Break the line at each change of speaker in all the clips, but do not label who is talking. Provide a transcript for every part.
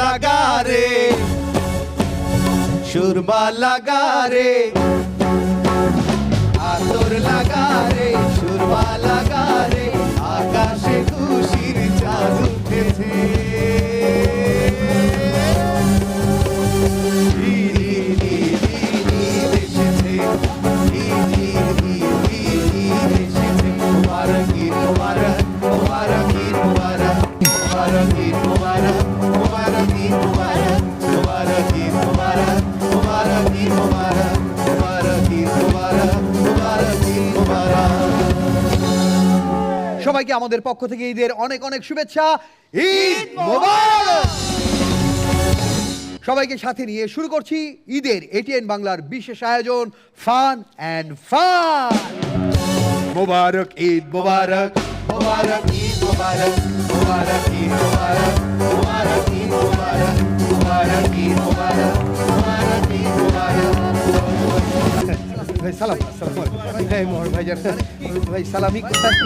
লাগা রে, সুরমা লাগা রে, আতর লাগা রে, সুরমা লাগা রে, আকাশে খুশির চাঁদ উঠেছে। ঈদ ঈদ ঈদ ঈদ ঈদ এসেছে, ঈদ ঈদ ঈদ ঈদ ঈদ এসেছে। মুবারক ঈদ মুবারক, মুবারক ঈদ মুবারক, মুবারক ঈদ মুবারক, মুবারক ঈদ মুবারক, মুবারক ঈদ মুবারক, মুবারক ঈদ মুবারক, মুবারক ঈদ মুবারক, মুবারক ঈদ মুবারক। সবাইকে আমাদের পক্ষ থেকে ঈদের অনেক অনেক শুভেচ্ছা। ঈদ মোবারক। সবাইকে সাথে নিয়ে শুরু করছি ঈদের এটিএন বাংলার বিশেষ আয়োজন ফান অ্যান্ড ফান। মোবারক ঈদ মোবারক, মোবারক ঈদ মোবারক, মোবারক ঈদ মোবারক, মোবারক ঈদ মোবারক, মোবারক ঈদ মোবারক, মোবারক ঈদ মোবারক। ভাই সালাম, আসসালামু আলাইকুম। হ্যাঁ মোহর ভাইজান, ভাই সালামি কোথায়?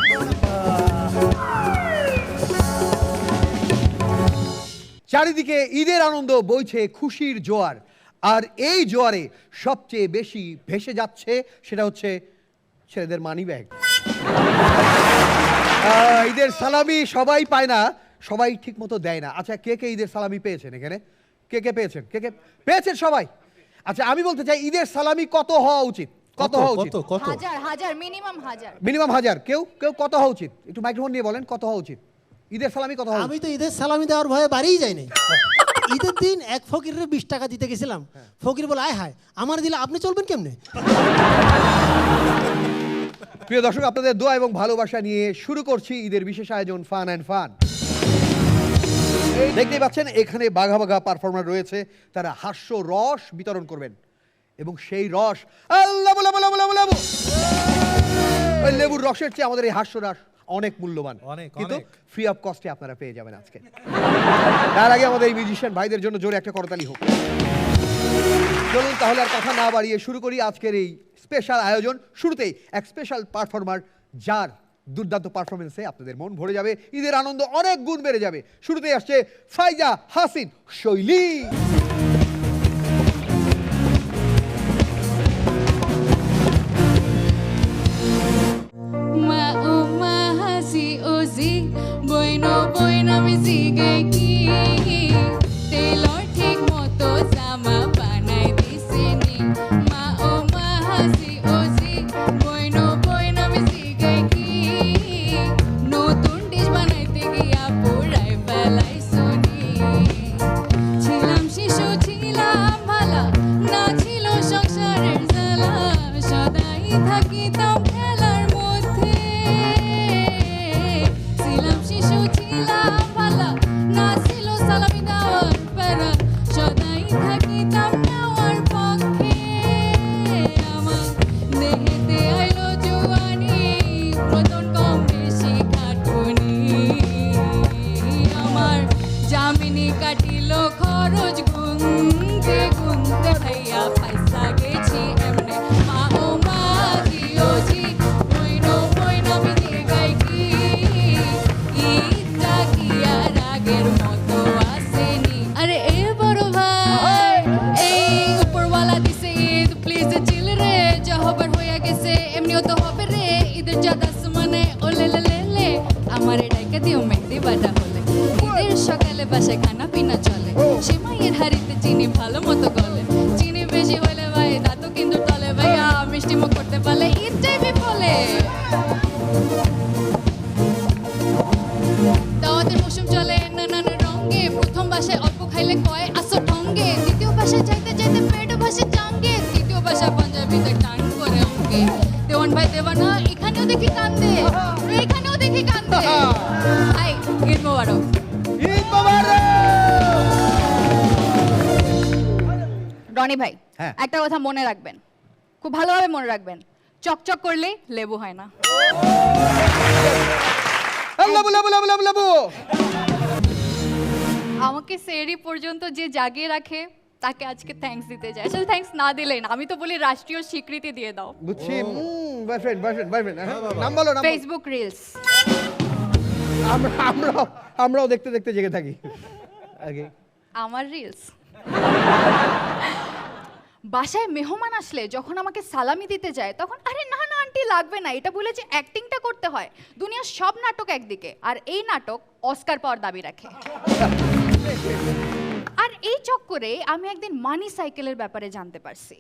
চারিদিকে ঈদের আনন্দ বইছে খুশির জোয়ার, আর এই জোয়ারে সবচেয়ে বেশি ভেসে যাচ্ছে সেটা হচ্ছে ছেলেদের মানি ব্যাগ। ঈদের সালামি সবাই পায় না, সবাই ঠিক মতো দেয় না। আচ্ছা, কে কে ঈদের সালামি পেয়েছেন এখানে? কে কে পেয়েছেন? কে কে পেয়েছেন সবাই? আচ্ছা, আমি বলতে চাই ঈদের সালামি কত হওয়া উচিত? কত হওয়া উচিত?
হাজার হাজার, মিনিমাম হাজার।
মিনিমাম হাজার। কেউ কেউ কত হওয়া উচিত? একটু মাইক্রোফোন নিয়ে বলেন, কত হওয়া উচিত ঈদের সালামি? কত হওয়া?
আমি তো ঈদের সালামি দেওয়ার ভয়ে বাড়িই যাই নাই। ঈদের দিন এক ফকিরের 20 টাকা দিতে গেছিলাম, ফকির বলে আয় হায় আমার দিলে আপনি চলবেন কেমনে?
প্রিয় দর্শক, আপনাদের দোয়া এবং ভালোবাসা নিয়ে শুরু করছি ঈদের বিশেষ আয়োজন ফান অ্যান্ড ফান। দেখতেই পাচ্ছেন এখানে বাঘা বাঘা পারফর্মার রয়েছে, তারা হাস্য রস বিতরণ করবেন এবং সেই রস ওই লেবুর রসের চেয়ে আমাদের এই হাস্য রস অনেক মূল্যবান, কিন্তু ফ্রি অফ কস্টে আপনারা পেয়ে যাবেন আজকে। তার আগে আমাদের এই মিউজিশিয়ান ভাইদের জন্য জোরে একটা করতালি হোক। চলুন তাহলে আর কথা না বাড়িয়ে শুরু করি আজকের এই স্পেশাল আয়োজন। শুরুতেই এক স্পেশাল পারফর্মার, যার দুর্দান্ত পারফরমেন্সে আপনাদের মন ভরে যাবে, ঈদের আনন্দ অনেক গুণ বেড়ে যাবে। শুরুতেই আসছে ফাইজা হাসিন শৈলী।
বাসায় খানা পিনা চলে, সেমাইয়ের হাড়িতে চিনি ভালো মতো গলে, চিনি বেশি হলে ভাই দাঁতও কিন্তু তলে, ভাইয়া মিষ্টি মুখ করতে পারলে ঈদ টাইমে বলে। দাওয়াতের মৌসুম চলে নানান রঙে, প্রথম বাসায় অল্প খাইলে কয় আসো ঢঙ্গে, দ্বিতীয় বাসায় যাইতে যাইতে পেট ভাসে চাঙ্গে, তৃতীয় বাসায় পাঞ্জাবিতে টান করে অঙ্গে, দেওয়ান ভাই দেওয়ানা এখানেও দেখি কান্দে, এখানেও দেখি কান্দে। ভাই ঈদ মোবারক। রনি ভাই, একটা কথা মনে রাখবেন, খুব ভালোভাবে মনে রাখবেন, চকচক করলে লেবু হয় না। আমাকে সেরি পর্যন্ত যে জাগিয়ে রাখে তাকে আজকে থ্যাঙ্কস দিতে চাই। আসলে থ্যাঙ্কস না দিলেই না, আমি তো বলি রাষ্ট্রীয় স্বীকৃতি দিয়ে দাও।
বুঝছি। বয়ফ্রেন্ড বয়ফ্রেন্ড বয়ফ্রেন্ড নাম বলো।
ফেসবুক রিলস
আমরাও দেখতে দেখতে জেগে থাকি।
আমার রিলস বাসায় মেহমান আসলে যখন আমাকে সালামি দিতে যায় তখন আরে না না আন্টি লাগবে না, এটা বলে যে অ্যাক্টিংটা করতে হয়। দুনিয়ার সব নাটক একদিকে, আর এই নাটক অস্কার পাওয়ার দাবি রাখে। আর এই চক্করে আমি একদিন মানি সাইকেলের ব্যাপারে জানতে পারছি।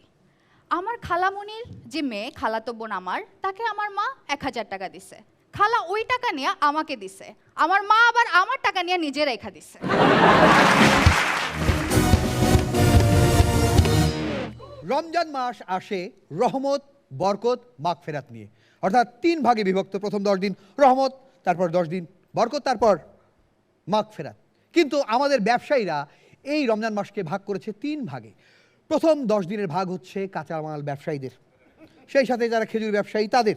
আমার খালামণির যে মেয়ে, খালাতো বোন আমার, তাকে আমার মা 1000 টাকা দিছে। খালা ওই টাকা নিয়ে আমাকে দিছে, আমার মা আবার আমার টাকা নিয়ে নিজে রেখা দিছে।
রমজান মাস আসে রহমত, বরকত, মাগফিরাত নিয়ে, অর্থাৎ 3 ভাগে বিভক্ত। প্রথম 10 দিন রহমত, তারপর 10 দিন বরকত, তারপর মাগফিরাত। কিন্তু আমাদের ব্যবসায়ীরা এই রমজান মাসকে ভাগ করেছে 3 ভাগে। প্রথম 10 দিনের ভাগ হচ্ছে কাঁচামাল ব্যবসায়ীদের, সেই সাথে যারা খেজুর ব্যবসায়ী তাদের।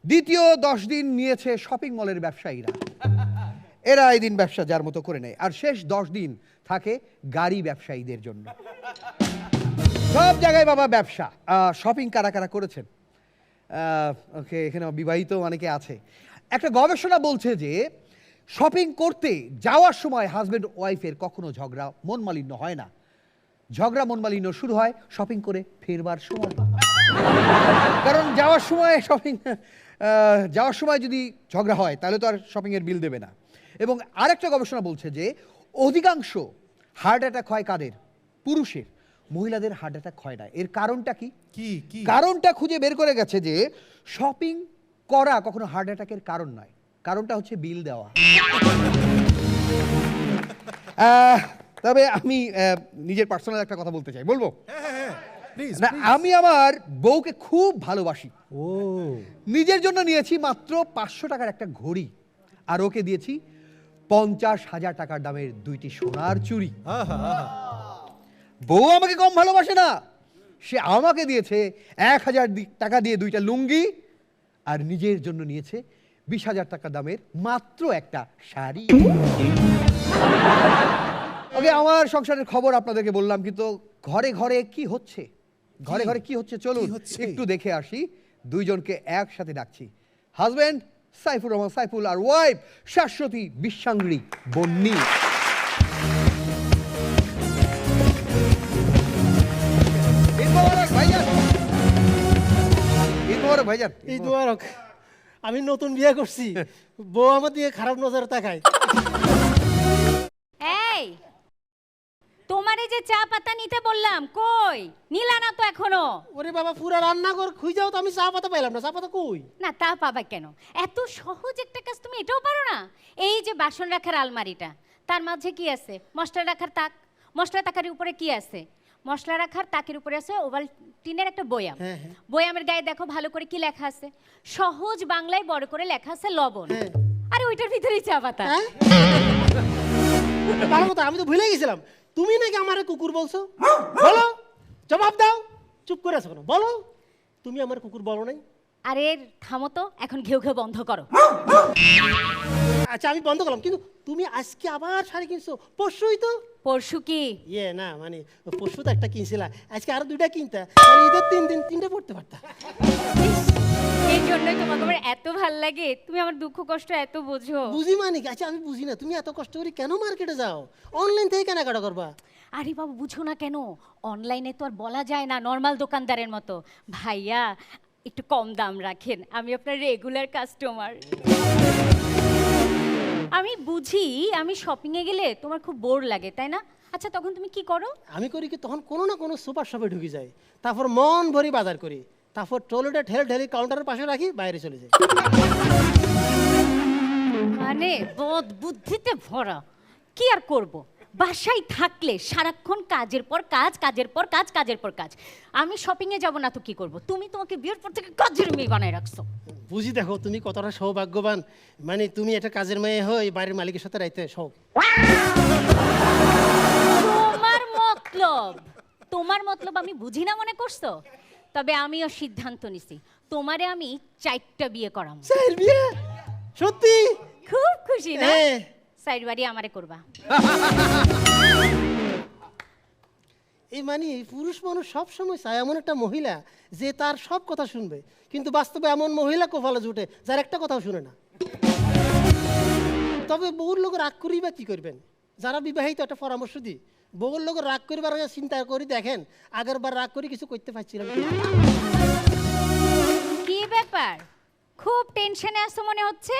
দ্বিতীয় 10 দিন নিয়েছে শপিং মলের ব্যবসায়ীরা, এরা এই দিন ব্যবসা যার মতো করে নেয়। আর শেষ 10 দিন থাকে গাড়ি ব্যবসায়ীদের জন্য। সব জায়গায় বাবা ব্যবসা। শপিং কারা কারা করেছেন? ওকে, এখানে বিবাহিত অনেকে আছে। একটা গবেষণা বলছে যে শপিং করতে যাওয়ার সময় হাজব্যান্ড ওয়াইফের কখনো ঝগড়া মনমালিন্য হয় না। ঝগড়া মনমালিন্য শুরু হয় শপিং করে ফেরবার সময়। কারণ যাওয়ার সময় যদি ঝগড়া হয় তাহলে তো আর শপিংয়ের বিল দেবে না। এবং আরেকটা গবেষণা বলছে যে অধিকাংশ হার্ট অ্যাটাক হয় কাদের? পুরুষের। মহিলাদের হার্ট অ্যাটাক হয় না। এর কারণটা কি? কারণটা খুঁজে বের করে গেছে যে শপিং করা কখনো হার্ট অ্যাটাকের কারণ নয়, কারণটা হচ্ছে বিল দেওয়া। তবে আমি নিজের পার্সোনাল একটা কথা বলতে চাই, বলবো? না, আমি আমার বউকে খুব ভালোবাসি। নিজের জন্য নিয়েছি মাত্র 500 টাকার একটা ঘড়ি, আর ওকে দিয়েছি 50,000 টাকার দামের 2টি সোনার চুড়ি। বউ আমাকে কম ভালোবাসে না, সে আমাকে দিয়েছে 1000 টাকা দিয়ে 2টা লুঙ্গি, আর নিজের জন্য নিয়েছে 20,000 টাকা দামের মাত্র একটা শাড়ি। ওকে, আমার সংসারের খবর আপনাদেরকে বললাম, কিন্তু ঘরে ঘরে কি হচ্ছে, চলুন একটু দেখে আসি। দুইজনকে একসাথে ডাকছি, হাজবেন্ড সাইফুর রহমান সাইফুল আর ওয়াইফ শাশ্বতী বিশ্বাঙ্গী বন্নি।
আমি নতুন বিয়ে করছি, বউ আমার দিয়ে খারাপ নজর তাকায়।
এই তোমারে যে চা পাতা নিতে বললাম, কই নিলা না তো এখনো?
ওরে বাবা, পুরা রান্নাঘর খুঁজাও তো আমি চা পাতা পাইলাম না। চা পাতা কই?
না তা পাবা কেন? এত সহজ একটা কাজ তুমি এটাও পারো না? এই যে বাসন রাখার আলমারিটা, তার মাঝে কি আছে? মশলা রাখার তাক। মশলা তাকের উপরে কি আছে? মশলা রাখার তাকের উপরে আছে ওভালটিনের একটা বয়াম। বয়ামের গায়ে দেখো ভালো করে কি লেখা আছে? সহজ বাংলায় বড় করে লেখা আছে লবণ। আরে ওইটার ভিতরেই চা পাতা।
ভালো কথা, আমি তো ভুলে গেছিলাম। তুমি নাকি আমারে কুকুর বলছো? বলো, জবাব দাও। চুপ করে আছো কেন? বলো, তুমি আমার কুকুর বলো নাই?
আরে থামো তো, এখন ঘেউ ঘেউ বন্ধ করো।
আচ্ছা আমি বন্ধ করলাম, কিন্তু তুমি আজকে আবার শাড়ি কিনছো? পরশুই তো।
পরশু কি?
না মানে পরশু তো একটা কিনছিলা, আজকে আরো 2টা কিনতা, মানে ঈদের 3 দিন 3টে পড়তে পারতা।
এই জন্যই তোমাকে আমার এত ভাল লাগে, তুমি আমার দুঃখ কষ্ট এত বোঝো।
বুঝি মানে কি? আচ্ছা আমি বুঝি না, তুমি এত কষ্ট করে কেন মার্কেটে যাও? অনলাইন থেকে কেনাকাটা করবা?
আরে বাবু বুঝো না কেন? অনলাইনে তো আর বলা যায় না নর্মাল দোকানদারের মতো, ভাইয়া একটু কম দাম রাখেন, আমি আপনার রেগুলার কাস্টমার। আমি বুঝি, আমি শপিংয়ে গেলে তোমার খুব বোর লাগে, তাই না? আচ্ছা তখন তুমি কি করো?
আমি করি কি, তখন কোনো না কোনো সুপার শপে ঢুকে যাই, তারপর মন ভরি বাজার করি, তারপর ট্রলিটা ঠেলে কাউন্টারের পাশে রাখি, বাইরে চলে যাই।
মানে বোধ বুদ্ধিতে ভরা। কি আর করব, বাসায় থাকলে সারাক্ষণ কাজের পর কাজ, কাজের পর কাজ, কাজের পর কাজ। আমি শপিংয়ে যাব না তো কি করব? তুমি তোমাকে বিয়ের পর থেকে কাজের মেয়ে বানায় রাখছো।
বুঝি, দেখো তুমি কতটা সৌভাগ্যবান, মানে তুমি একটা কাজের মেয়ে হয়ে বাড়ির মালিকের সাথে রাইতে সব।
তোমার মতলব আমি বুঝি না মনে করছো? তবে আমিও সিদ্ধান্ত নিছি, তোমারে আমি 4টা বিয়ে করাম।
4 বিয়ে? সত্যি?
খুব খুশি না? সাইড বাড়ি আমারে করবা।
এই মানে পুরুষ মানুষ সবসময় চায় এমন একটা মহিলা যে তার সব কথা শুনবে, কিন্তু বাস্তবে এমন মহিলা কপালে জুটে যার একটা কথাও শুনে না। তবে বহু লোক রাগ করেই বা কি করবেন? যারা বিবাহিত একটা পরামর্শ দিই, বউর লোক রাগ করবার আগে চিন্তা করে দেখেন, আগের বার রাগ করে কিছু করতে পারছিলাম কি?
কি ব্যাপার, খুব টেনশনে আছো মনে হচ্ছে।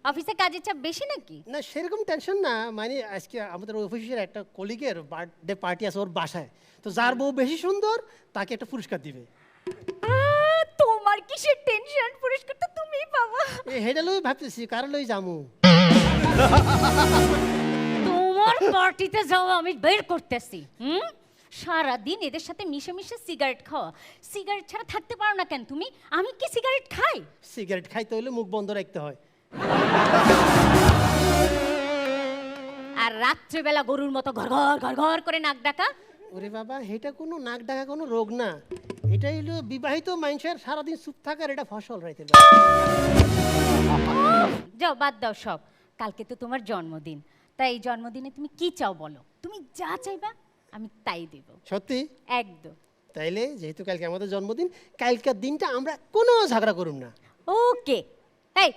অফিসে কাজের চাপ বেশি নাকি?
না সেরকম টেনশন না, মানে আজকে আমাদের অফিসের একটা কলিগের বার্থডে পার্টি আছে ওর বাসায়, তো যার বউ বেশি সুন্দর তাকে একটা পুরস্কার দিবে।
তোমার কিসের টেনশন, পুরস্কার তো তুমিই পাবা।
হেডে লই ভাবতেছি কার লই যামু।
তোমার পার্টিতে যাও আমি বের করতেছি। সারাদিন এদের সাথে মিশে মিশে সিগারেট খাওয়া, সিগারেট ছাড়া থাকতে পারো না কেন তুমি? আমি কি সিগারেট খাই?
সিগারেট খাইতে হলে মুখ বন্ধ রাখতে হয়।
আর রাত্রেবেলা গরুর মতো ঘর ঘর ঘর ঘর করে নাক ডাকা।
ওরে বাবা, এটা কোনো নাক ডাকা কোনো রোগ না, এটা হলো বিবাহিত মানুষের সারাদিন চুপ থাকার এটা ফসল রাইতে।
যাও বাদ দাও সব, কালকে তো তোমার জন্মদিন, তাই এই জন্মদিনে তুমি কি চাও বলো, তুমি যা চাইবা আমি তাই দেব।
সত্যি?
একদম।
তাইলে যেহেতু কালকে আমাদের জন্মদিন, কালকের দিনটা আমরা কোনো ঝগড়া করুম না।
ওকে। এই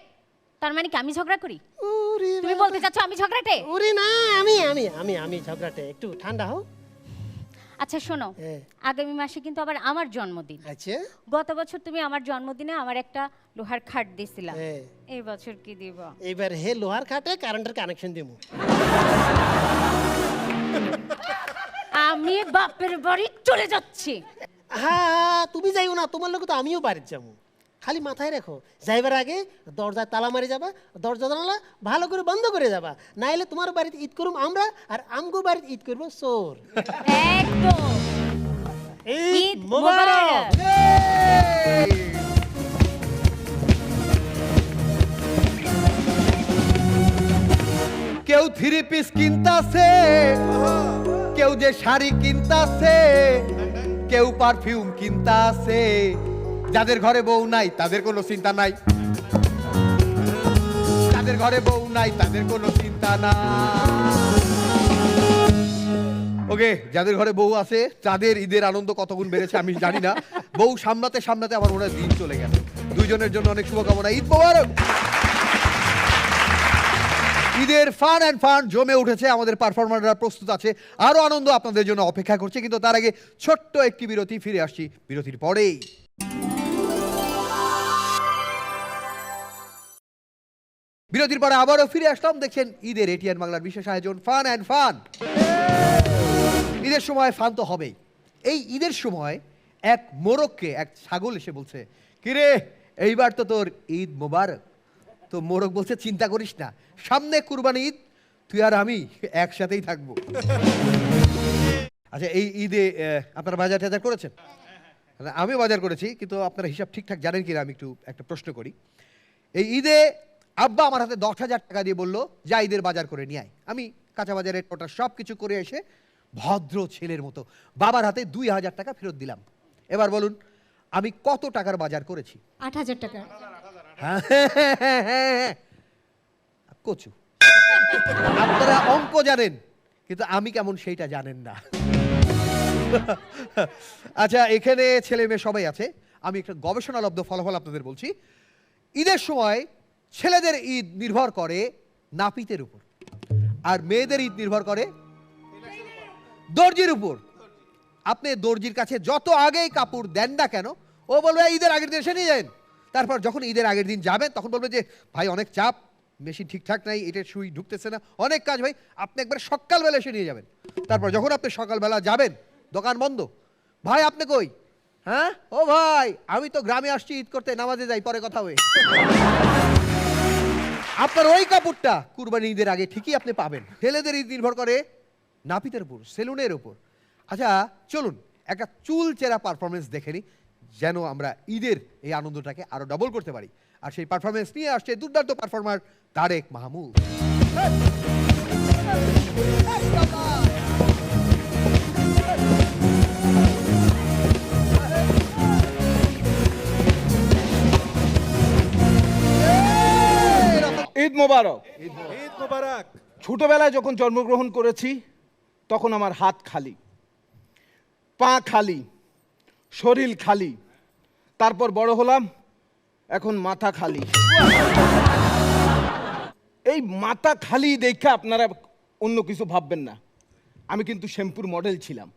তার মানে কি আমি ঝগড়া করি?
ওরে
তুমি
বাবা।
বলতে চাচ্ছ আমি ঝগড়াটে?
ওরে না, আমি আমি আমি আমি ঝগড়াটে। একটু ঠান্ডা হও।
আচ্ছা শোনো,
হ্যাঁ।
আগামী মাসে কিন্তু আবার আমার জন্মদিন।
আচ্ছা।
গত বছর তুমি আমার জন্মদিনে আমার একটা লোহার খাট দিয়েছিলা,
হ্যাঁ।
এই বছর কি দিব?
এবার হে লোহার খাটে কারেন্টের কানেকশন দিব।
আমি বাপের বাড়ি চলে যাচ্ছি।
হ্যাঁ, তুমি যাইও না, তোমার লোক তো আমিও বাড়িতে যাবো। খালি মাথায় রেখো, যাইবার আগে দরজায় তালা মারি যাবা, দরজা জানালা ভালো করে বন্ধ করে যাবা, নাইলে তোমার বাড়িতে ঈদ করুম আমরা, আর আমগো বাড়িতে ঈদ করবো চোর।
একদম। ঈদ মোবারক।
কেউ থ্রি পিস কিনতাছে, কেউ যে শাড়ি কিনতাছে, কেউ পারফিউম কিনতাছে। যাদের ঘরে বউ নাই তাদের কোনো চিন্তা নাই, যাদের ঘরে বউ নাই তাদের কোনো চিন্তা নাই। ওকে, যাদের ঘরে বউ আছে তাদের ঈদের আনন্দ কত গুণ বেড়েছে আমি জানি না। বউ সামলাতে সামলাতে আমার মনে হয় দিন চলে গেছে। দুইজনের জন্য অনেক শুভকামনা, ঈদ মোবারক। ঈদের ফান অ্যান্ড ফান জমে উঠেছে, আমাদের পারফরমাররা প্রস্তুত আছে, আরো আনন্দ আপনাদের জন্য অপেক্ষা করছে, কিন্তু তার আগে ছোট্ট একটি বিরতি, ফিরে আসছি বিরতির পরেই। বিরতির পরে আবারও ফিরে আসলাম, দেখছেন ঈদের এটিএন বাংলার বিশেষ আয়োজন ফান অ্যান্ড ফান। ঈদের সময় ফান তো হবেই। এই ঈদের সময় এক মোরগকে এক ছাগল এসে বলছে, কিরে এইবার তো তোর ঈদ মোবারক। তো মোরগ বলছে, চিন্তা করিস না, সামনে কুরবানি ঈদ, তুই আর আমি একসাথেই থাকবো। আচ্ছা, এই ঈদে আপনারা বাজার টাজার করেছেন? আমি বাজার করেছি, কিন্তু আপনারা হিসাব ঠিকঠাক জানেন কিনা আমি একটু একটা প্রশ্ন করি। এই ঈদে আব্বা আমার হাতে 10,000 টাকা দিয়ে বললো, যা ঈদের বাজার করে নিয়ে আয়। আমি কাঁচা বাজারের টোটা সব কিছু করে এসে ভদ্র ছেলের মতো বাবার হাতে 2,000 টাকা ফেরত দিলাম। এবার বলুন আমি কত টাকার বাজার করেছি?
8,000 টাকা।
হ্যাঁ, কচু। আপনারা অঙ্ক জানেন, কিন্তু আমি কেমন সেইটা জানেন না। আচ্ছা, এখানে ছেলে মেয়ে সবাই আছে, আমি একটা গবেষণালব্ধ ফলাফল আপনাদের বলছি। ঈদের সময় ছেলেদের ঈদ নির্ভর করে নাপিতের উপর, আর মেয়েদের ঈদ নির্ভর করে দর্জির উপর। আপনি দর্জির কাছে যত আগেই কাপড় দেন না কেন, ও বলবে ঈদের আগের দিন এসে নিয়ে যান। তারপর যখন ঈদের আগের দিন যাবেন তখন বলবে যে ভাই অনেক চাপ, মেশিন ঠিকঠাক নাই, এটার সুই ঢুকতেছে না, অনেক কাজ ভাই, আপনি একবার সকালবেলা এসে নিয়ে যাবেন। তারপর যখন আপনি সকালবেলা যাবেন, দোকান বন্ধ, ভাই আপনি কই? হ্যাঁ, ও ভাই আমি তো গ্রামে আসছি ঈদ করতে, নামাজে যাই, পরে কথা হবে। আপনার ওই কাপড়টা কুরবানি ঈদের আগে ঠিকই আপনি পাবেন। ছেলেদের ঈদ নির্ভর করে নাপিতের উপর, সেলুনের উপর। আচ্ছা চলুন একটা চুল চেরা পারফরমেন্স দেখে নিই, যেন আমরা ঈদের এই আনন্দটাকে আরো ডবল করতে পারি। আর সেই পারফরমেন্স নিয়ে আসছে দুর্দান্ত পারফর্মার তারেক মাহমুদ।
ঈদ মোবারক। ঈদ মোবারক। ছোটবেলায় যখন জন্মগ্রহণ করেছি তখন আমার হাত খালি, পা খালি, শরীর খালি। তারপর বড় হলাম, এখন মাথা খালি। এই মাথা খালি দেখে আপনারা অন্য কিছু ভাববেন না, আমি কিন্তু শ্যাম্পুর মডেল ছিলাম।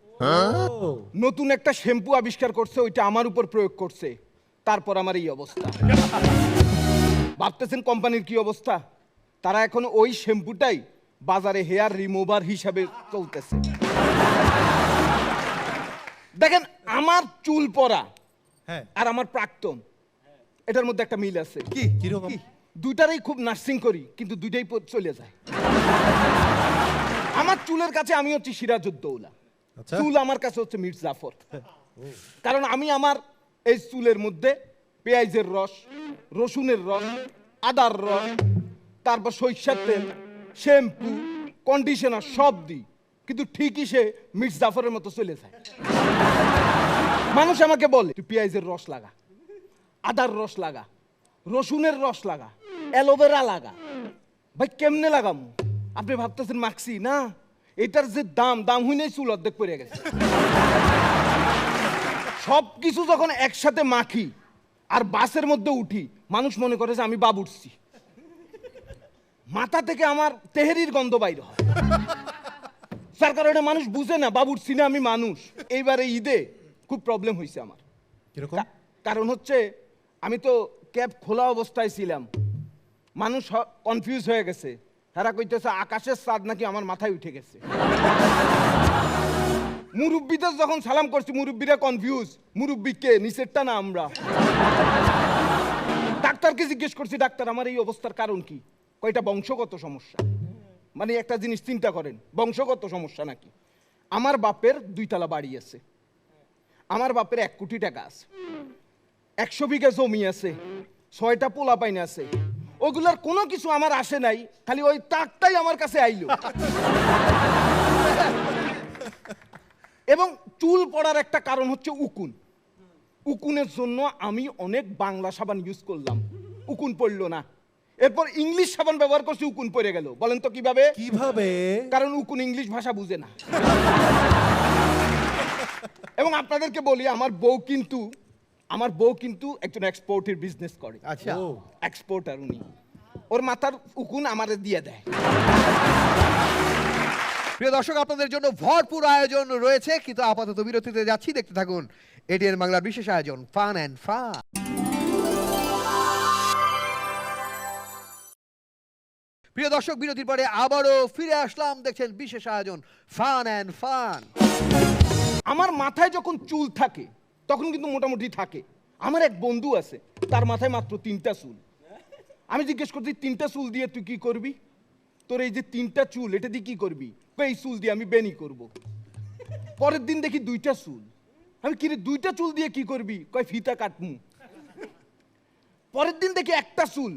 নতুন একটা শ্যাম্পু আবিষ্কার করছে, ওইটা আমার উপর প্রয়োগ করছে, তারপর আমার এই অবস্থা। ভাবতেছেন কোম্পানির কি অবস্থা? তারা এখন ওই শ্যাম্পুটাই বাজারে হেয়ার রিমুভার হিসাবে চলতেছে। দেখেন আমার চুল পড়া আর আমার প্রাক্তন, এটার মধ্যে একটা মিল আছে।
কি কিরকম?
দুইটারই খুব নার্সিং করি, কিন্তু দুইটাই চলে যায়। আমার চুলের কাছে আমি হচ্ছে সিরাজউদ্দৌলা, চুল আমার কাছে হচ্ছে মীর জাফর। কারণ আমি আমার এই চুলের মধ্যে পেঁয়াজের রস, রসুনের রস, আদার রস, তারপর সরিষার তেল, শ্যাম্পু, কন্ডিশনার সব দিই, কিন্তু ঠিকই সে মীর জাফরের মতো চলে যায়। মানুষ আমাকে বলে তুই পেঁয়াজের রস লাগা, আদার রস লাগা, রসুনের রস লাগা, অ্যালোভেরা লাগা। ভাই কেমনে লাগাম? আপনি ভাবতেছেন মাখছি না, এটার যে দাম হইনেই চুল অর্ধেক পড়ে গেছে। সব কিছু যখন একসাথে মাখি আর বাসের মধ্যে উঠি, মানুষ মনে করে যে আমি বাবুর্চি। মাথা থেকে আমার তেহেরির গন্ধ বাইর হয়, যার কারণে মানুষ বুঝে না বাবুর্চি না আমি মানুষ। এইবারে ঈদে খুব প্রবলেম হয়েছে আমার। কারণ হচ্ছে আমি তো ক্যাব খোলা অবস্থায় ছিলাম, মানুষ কনফিউজ হয়ে গেছে, তারা কইতেছে আকাশের চাঁদ নাকি আমার মাথায় উঠে গেছে। মুরব্বীদের যখন সালাম করছি, মুরব্বীরা কনফিউজ, মুরব্বী কে, নিচেরটা না আমরা। ডাক্তারকে জিজ্ঞেস করছি, ডাক্তার আমার এই অবস্থার কারণ কি? কয়টা বংশগত সমস্যা। মানে একটা জিনিস চিন্তা করেন, বংশগত সমস্যা নাকি? আমার বাপের 2 তলা বাড়ি আছে, আমার বাপের 1 কোটি টাকা আছে, 100 বিঘা জমি আছে, 6টা পোলা পাইন আছে, ওগুলার কোনো কিছু আমার আসে নাই, খালি ওই টাকটাই আমার কাছে আইলো। এবং চুল পড়ার একটা কারণ হচ্ছে উকুন। উকুনের জন্য আমি অনেক বাংলা সাবান ইউজ করলাম, উকুন পড়লো না। এরপর ইংলিশ সাবান ব্যবহার করছি, উকুন পড়ে গেল। বলেন তো কিভাবে? কারণ উকুন ইংলিশ ভাষা বুঝে না। এবং আপনাদেরকে বলি, আমার বউ কিন্তু একজন এক্সপোর্টের বিজনেস করে।
আচ্ছা,
এক্সপোর্টার উনি। ওর মাথার উকুন আমারে দিয়ে দেয়।
প্রিয় দর্শক, আপনাদের জন্য ভরপুর আয়োজন রয়েছে, কিন্তু আপাতত বিরতিতে যাচ্ছি। দেখতে থাকুন এটিএন বাংলার বিশেষ আয়োজন ফান অ্যান্ড ফান। প্রিয় দর্শক, বিরতির পরে আবারও ফিরে আসলাম। দেখছেন বিশেষ আয়োজন ফান অ্যান্ড ফান।
আমার মাথায় যখন চুল থাকে তখন কিন্তু মোটামুটি থাকে। আমার এক বন্ধু আছে, তার মাথায় মাত্র 3টা চুল। আমি জিজ্ঞেস করছি 3টা চুল দিয়ে তুই কি করবি? তোর এই যে 3টা চুল, এটা দিয়ে কি করবি? এই চুল দিয়ে আমি বেনি করব। পরের দিন দেখি 2টা চুল। আমি কি রে 2টা চুল দিয়ে কি করবি? কয় ফিতা কাটমু। পরের দিন দেখি 1টা চুল।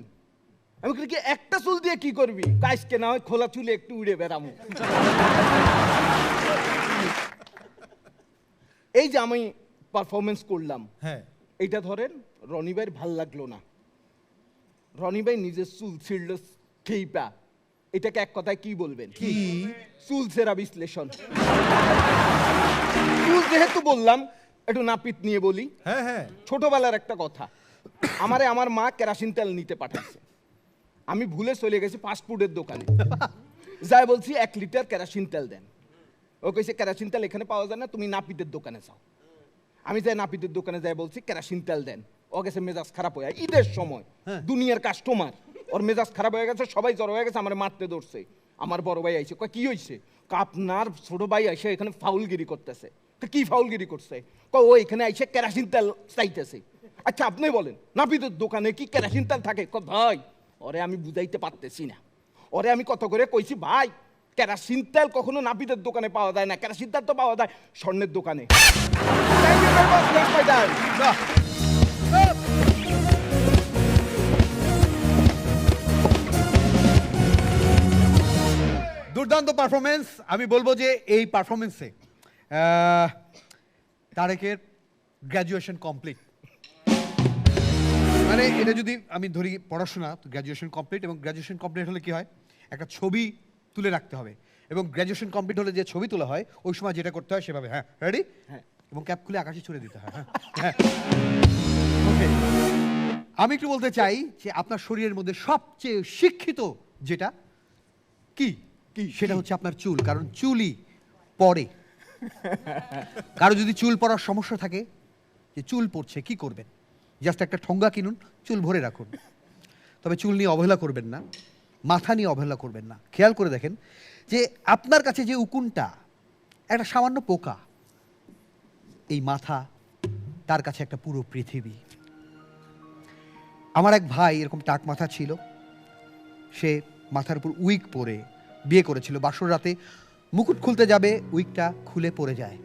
আমি কি একটা চুল দিয়ে কি করবি? কাজকে না হয় খোলা চুলে একটু উড়ে বেড়ামু। এই যে আমি পারফরমেন্স করলাম, এইটা ধরেন রনি ভাইয়ের ভাল লাগলো না। রনি ভাই নিজের চুল ছিঁড়ল খেইপা। এটাকে এক কথায় কি বলবেন? কি? চুল ছেঁড়া বিশ্লেষণ। চুল যেহেতু বললাম, একটু নাপিত নিয়ে বলি। ছোটবেলার একটা কথা, আমারে আমার মা কেরাসিন তেল নিতে পাঠাচ্ছে। আমি ভুলে চলে গেছি ফাস্টফুডের দোকানে, যাই বলছি 1 লিটার কেরাসিন তেল দেন। ও কইছে কেরাসিন তেল এখানে পাওয়া যায় না, তুমি নাপিতের দোকানে যাও। আমি যাই নাপিতের দোকানে যাই, বলছি কেরাসিন তেল দেন। ও গেছে মেজাজ খারাপ হয়ে, ঈদের সময় দুনিয়ার কাস্টমার, ওর মেজাজ খারাপ হয়ে গেছে, সবাই জড়ো হয়ে গেছে, আমার মারতে ধরছে। আমার বড় ভাই আইছে, কয় কি হয়েছে? আপনার ছোট ভাই আইসে এখানে ফাউলগিরি করতেছে। কি ফাউলগিরি করছে? কয় ও এখানে আইসে কেরাসিন তেল চাইতেছে। আচ্ছা আপনি বলেন, নাপিতের দোকানে কি কেরাসিন তেল থাকে? কয় ভাই ওরে আমি বুঝাইতে পারতেছি না। ওরে আমি কত করে কইছি, ভাই কেরাসিন তেল কখনো নাপিতের দোকানে পাওয়া যায় না, কেরাসিন তেল তো পাওয়া যায় স্বর্ণের দোকানে।
দুর্দান্ত পারফরমেন্স। আমি বলবো যে এই পারফরমেন্সে তারেকের গ্র্যাজুয়েশন কমপ্লিট। মানে এটা যদি আমি ধরি পড়াশোনা, তো গ্র্যাজুয়েশন কমপ্লিট। এবং গ্র্যাজুয়েশন কমপ্লিট হলে কি হয়, একটা ছবি তুলে রাখতে হবে। এবং গ্র্যাজুয়েশন কমপ্লিট হলে যে ছবি তোলা হয়, ওই সময় যেটা করতে হয় সেভাবে, হ্যাঁ রেডি, হ্যাঁ, এবং ক্যাপ খুলে আকাশে ছুড়ে দিতে হয়। হ্যাঁ, ওকে। আমি একটু বলতে চাই যে আপনার শরীরের মধ্যে সবচেয়ে শিক্ষিত যেটা কি? সেটা হচ্ছে আপনার চুল, কারণ চুলই পড়ে। কারো যদি চুল পড়ার সমস্যা থাকে, যে চুল পড়ছে কি করবেন, জাস্ট একটা ঠোঙ্গা কিনুন, চুল ভরে রাখুন। তবে চুল নিয়ে অবহেলা করবেন না, মাথা নিয়ে অবহেলা করবেন না। খেয়াল করে দেখেন যে আপনার কাছে যে উকুনটা একটা সামান্য পোকা, এই মাথা তার কাছে একটা পুরো পৃথিবী। আমার এক ভাই এরকম টাক মাথা ছিল, সে মাথার উপর উইগ পরে বিয়ে করেছিল। বাসর রাতে মুকুট খুলতে যাবে, উইগটা খুলে পড়ে যায়।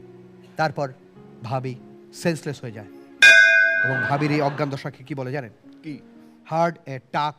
তারপর ভাবি সেন্সলেস হয়ে যায়, এবং ভাবির এই অজ্ঞান দশাকে কি বলে জানেন?
কি?
হার্ড এ টাক